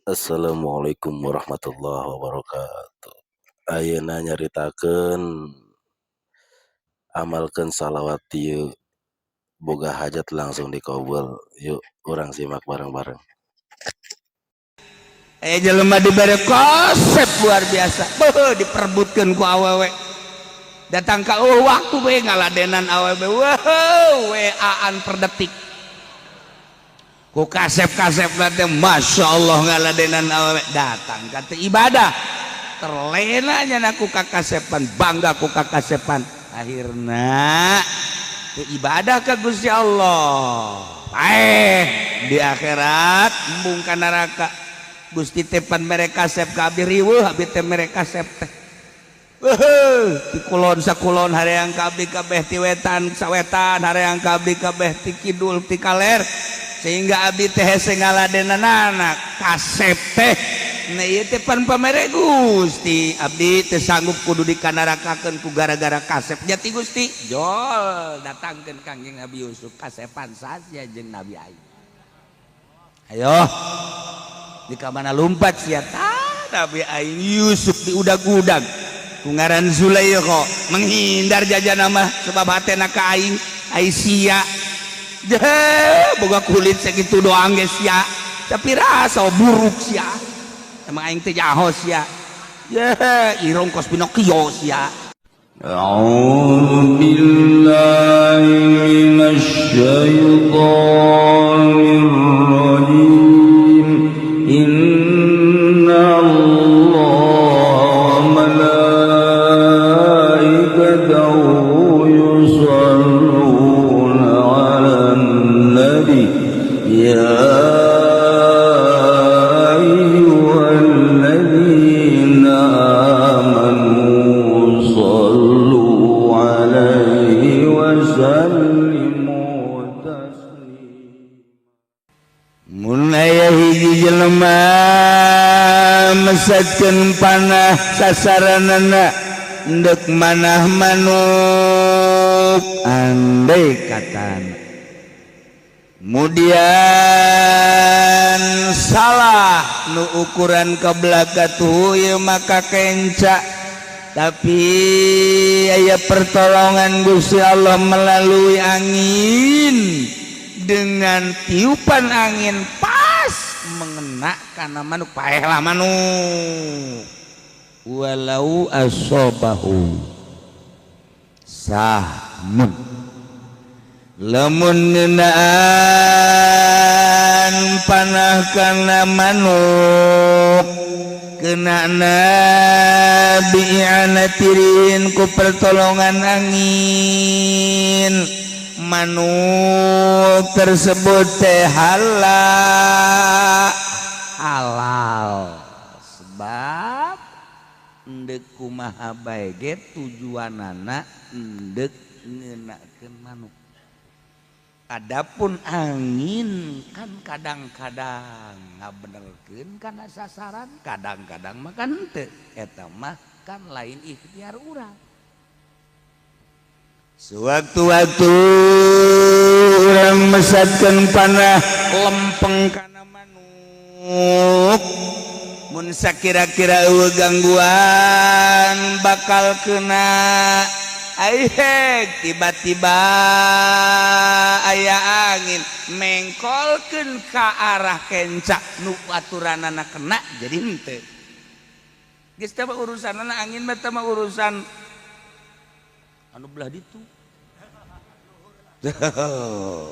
Assalamualaikum warahmatullahi wabarakatuh. Ayeuna nyaritakeun amalkeun salawat ieu boga hajat langsung dikabul. Yuk urang simak bareng-bareng. Jelema diberi konsep luar biasa. Diperbutkeun ku awewe. Datang ka waktu we ngaladenan awewe. WA-an per detik. Ku kasep-kasep teh Masya Allah ngaladenan awewe. Datang ka teu ibadah. Terlena nya ku kakasepan, bangga ku kakasepan. Akhirna teu ibadah ka Gusti Allah. Di akhirat embung ka neraka. Gusti tepan mereka kasep ka abi riweuh, abi teh mereka kasep teh. Ti kulon sakulon hareang ka abi kabeh ti wetan sawetan, hareang ka abi kabeh ti kidul ti kaler. Sehingga abi teh hese ngaladenanana kasep teh. Nah ieu teh pan pamere Gusti, abdi teh sanggup kudu dikanarakakeun ku gara-gara kasep jati Gusti. Jol datangkeun Kangjeng Nabi Yusuf kasepan saja jeung Nabi Ayub. Ayo di kamana lompat sia Nabi Ayub Yusuf di udag-udag ku ngaran Zulaikha menghindar jajan mah sebab hatena ka aing sia boga kulit sakitu doang geus sia tapi rasa buruk sia emang aing teh jaho sia irong kos Pinocchio sia. A'udzu billahi minasy syaithanir rajim. Inna Allah malaikatahu yusalluna 'alan nabi ya ayyuhalladzina amanu sallu 'alaihi wa sallimu taslima. Mun aya hiji jelema mesatkeun panah sasaranana endek manah manuk andai katana kemudian salah nu ukuran ke belakang tuh ya maka kenca tapi aya pertolongan Gusti Allah melalui angin dengan tiupan angin pas mengena kana manuk paehlah manuk walau asobahu sahmun lamun ngeunaan panah kana manuk kena nabi anatirin ku pertolongan angin manuk tersebut teh halal sebab endek kumaha bae ge tujuanana endek ngeunakeun manuk. Adapun angin kan kadang-kadang ngabenerkeun kana sasaran, kadang-kadang mah kan teu. Eta mah kan lain ikhtiar urang. Sewaktu-waktu urang mesatkeun panah lempeng kana manuk, mun sakira-kira eueuh gangguan bakal kena aiheg tiba-tiba aya angin mengkolkeun ka arah kenca nu aturanana kena jadi henteu. Geus teh urusanana angin mah teh urusan anu belah ditu.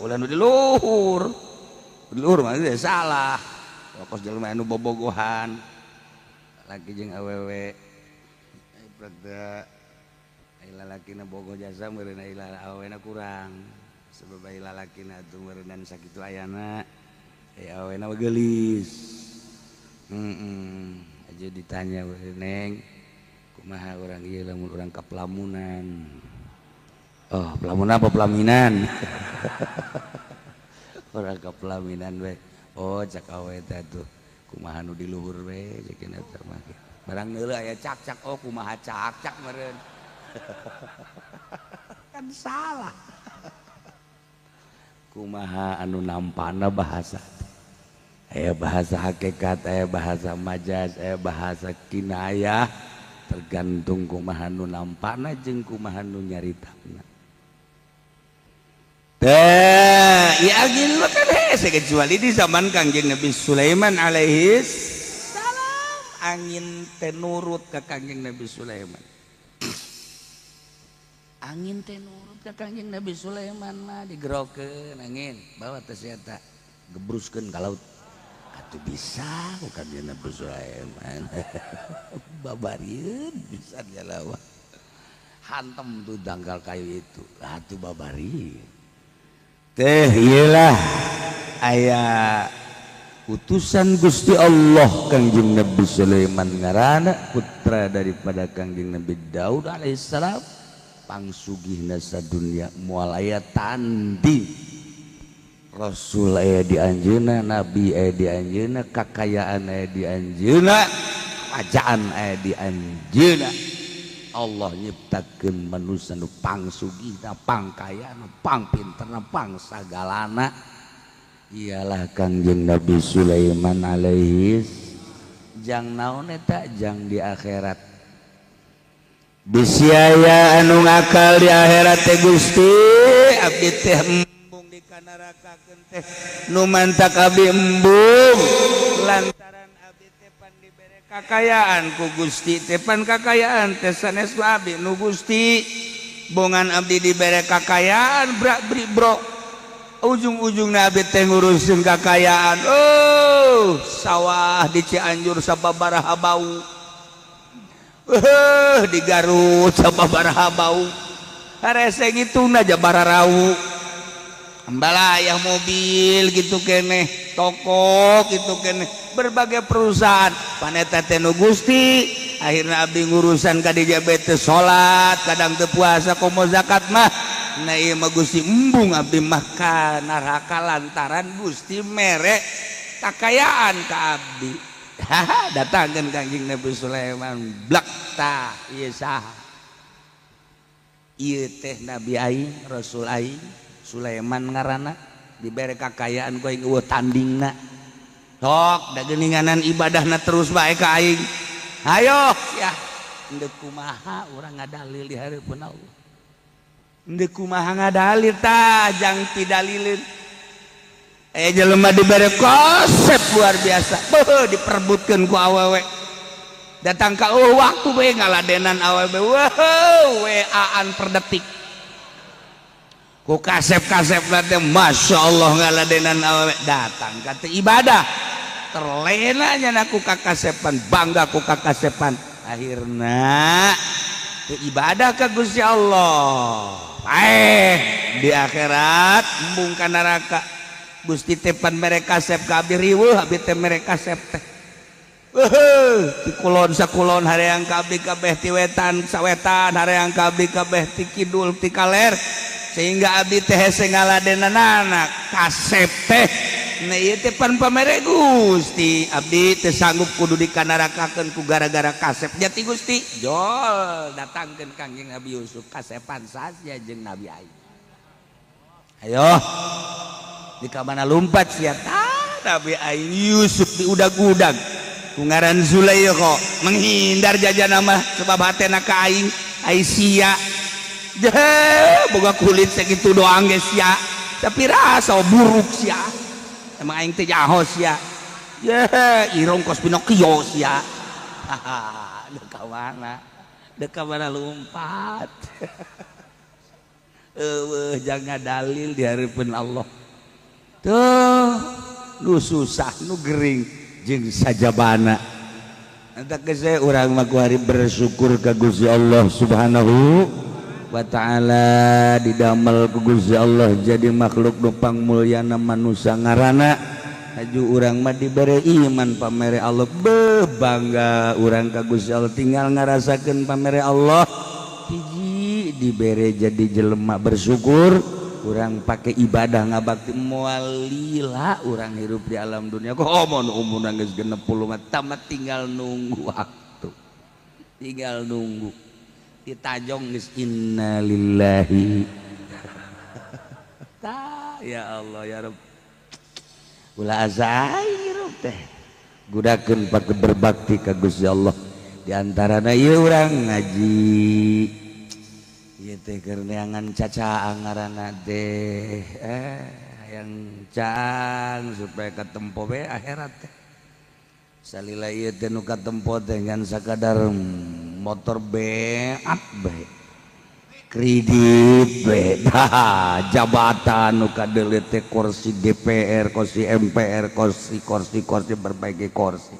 Ulah nu di luhur. Di luhur mah teh salah. Pokos jelema anu bobogohan. Laki jeung awewe. Pada lalakina bogoh jasa meureun awena kurang. Sebab lalakina atuh meureunan sakitu ayana. Awena mah geulis. Aja ditanya Neng. Kumaha urang ieu lamun urang ka pelamunan. Oh, pelamunan apa pelaminan? Urang ka pelaminan we. Oh, cak awe teh tuh. Kumaha nu di luhur we ceukna teh mah. Barang neuleuh aya cak-cak oh kumaha cak-cak meureun. Kan salah. Kumaha anu nampana bahasa. bahasa hakikat, bahasa majaz, bahasa kinayah, tergantung kumaha nu nampakna jeung kumaha nu nyaritana. Ya angin mah kan hese kecuali di zaman Kangjeng Nabi Sulaiman alaihi salam, angin teh nurut ka Kangjeng Nabi Sulaiman. Angin teh nurut ka Kangjeng Nabi Sulaiman mah digerokeun angin, bawa teh eta gebruskeun ka laut. Atuh bisa ku Kangjeng Nabi Sulaiman. Babarieun bisa jalawa. Hantem tuh dangkal kayu itu. Atuh babarieun. Teh iyalah aya utusan Gusti Allah Kangjeng Nabi Sulaiman ngaranna putra daripada Kangjeng Nabi Daud alaihissalam, pangsugihna sadunya moal aya tanding. Rasul aya di anjeunna, nabi aya di anjeunna, kakayaan aya di anjeunna, kerajaan aya di anjeunna. Allah nyiptakeun manusia nu pangsugihna, pangkayana, pangpinterna, pangsagalana. Ialah Kangjeng Nabi Sulaiman alaihis. Jang naon eta? Jang di akhirat. Bisi aya anu ngakal di akhirat teh Gusti, abdi teh embung dikanarakakeun teh nu mantak abdi embung lantaran abdi teh pan dibere kakayaan ku Gusti, teh pan kakayaan teh sanes ku abdi nu Gusti bongan abdi dibere kakayaan brak bri bro ujung-ujungna abdi teh ngurusin kakayaan. Oh sawah di Cianjur sababaraha bau, di Garut sababaraha bau, harese gituna jabara rau, embalayah mobil gitu keneh, toko gitu keneh, berbagai perusahaan. Paneta teh nu Gusti, akhirna abdi ngurusan ka diabetes salat, kadang teu puasa komo zakat mah. Nah ieu mah Gusti embung abdi mah ka neraka lantaran Gusti mere kakayaan ka abdi. Datangkan Kangjeng Nabi Sulaiman blak tah ieu saha? Ieu teh nabi aing, rasul aing, Sulaiman ngaranna, dibere kakayaan ku aing eueuh tandingna. Sok da geuninganan ibadahna terus bae ka aing. Hayo ya, endeu kumaha urang ngadalil di hareupeun Allah. Endeu kumaha ngadalil tah jang pidalilin. Jelema diberi konsep luar biasa, diperbutkan ku awewe. Datang ka waktu we ngaladenan awewe, wow, waan per detik. Ku kasep-kasep nanti, masya Allah ngaladenan awewe. Datang kata ibadah, terlena nya aku kakasepan, bangga ku kakasepan. Akhirnya ibadah ke Gusti Allah. Di akhirat embung ka neraka. Gusti tepan mereka sep ka abdi riweuh, abdi teh mereka sep teh. Ti kulon sakulon hareang ka abdi kabeh ti wetan sawetan, hareang ka abdi kabeh ti kidul ti kaler, sehingga abdi teh hese ngaladenanana kasep teh. Nah ieu teh pan pamere Gusti, abdi teh sanggup kudu dikanarakakeun ku gara-gara kasep jati Gusti. Jol datangkeun Kangjeng Nabi Yusuf kasepan saja jeung Nabi aing. Ayo di kamana lompat sia Nabi aing Yusuf di udag-udag ku ngaran Zulaikha menghindar jajan mah sebab hatena ka aing sia boga kulit sakitu doang geus sia tapi rasa buruk sia emang aing teh jaho sia irong kos Pinocchio sia dek ka mana lompat jangan dalil di hareupeun Allah tuh nu susah nu gering jeung sajabana. Eta geus urang mah kuari bersyukur ka Gusti Allah Subhanahu wa taala, didamel ku Gusti Allah jadi makhluk nu pangmulyana manusia ngaranna. Aju urang mah dibere iman pamere Allah, bangga urang ka Gusti Allah tinggal ngarasakeun pamere Allah. Hiji dibere jadi jelema bersyukur, urang pakai ibadah ngabakti moal lila urang hirup di alam dunia kok mun umurna geus 60 mah tamat tinggal nunggu waktu, tinggal nunggu ditajong geus innalillahi ya Allah ya Rabb ulah azairub teh gudakeun pake berbakti ka Gusti Allah di antarana ieu urang ngaji ieu teh keur neangan cacaang ngaranna teh hayang caang supaya katempo we akhirat teh salila ieu teh nu katempo teh ngan sakadar motor beat bae kredit bae jabatan nu kadeuleu teh kursi DPR kursi MPR kursi berbagai kursi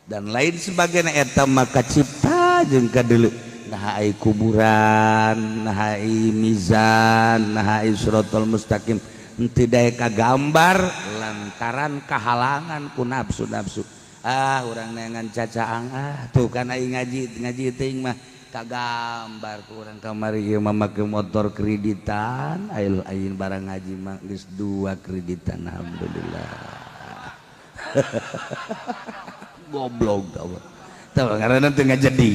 dan lain sebagainya eta mah kacipta jeung kadeuleu nah ai kuburan nah ai mizan nah ai siratal mustaqim henteu daek kagambar lantaran kahalangan ku nafsu-nafsu urang neangan cacaang tuh kan ai ngaji teuing mah kagambar ku urang kamari ieu mah make motor kreditan ayeuna barang ngaji mah geus 2 kreditan alhamdulillah goblok tau karena teu ngajadi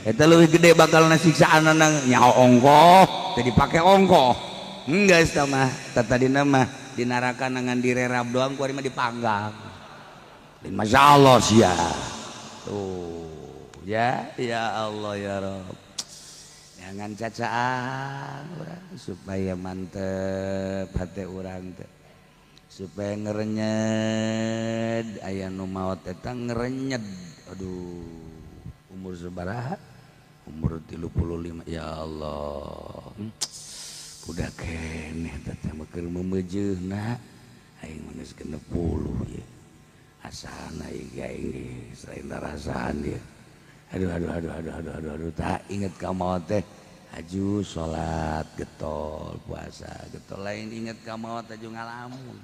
eta leuwih gede bakal siksaanna nyaho ongkoh teu dipake ongkoh enggeus tah mah tadina mah di neraka nangan direrab doang ku ari mah dipanggang masyaallah sia tuh ya Allah ya Rob jangan cacaan urang supaya mantep hati urang teh supaya ngerenyed aya nu maot eta ngerenyed aduh umur sabaraha umur 35 ya Allah udah keneh teh mah keur memejeuna aing mah geus 60 ya asana aing selain rasaan dia aduh tak inget ka maot teh aju salat getol puasa getol lain inget ka maot aju ngalamun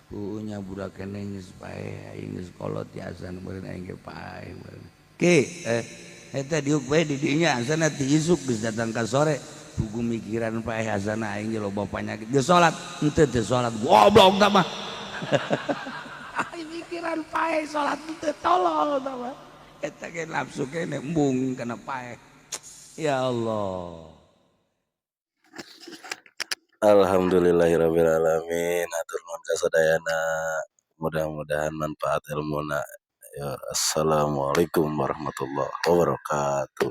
punya budak keneh geus bae aing geus kolot tiasa meureun aing ge pae ki eta diuk bae di dinya asana ti isuk geus datang ka sore pugu mikiran pae asana aing ge loba panyakit geus salat henteu teu salat goblok tah mah aing mikiran pae salat teu tolol tah mah eta ge nafsu kene embung kana pae ya Allah. Alhamdulillahirrabbilalamin. Atur nuhun kasadayana. Mudah-mudahan manfaat ilmuna. Ya, assalamualaikum warahmatullahi wabarakatuh.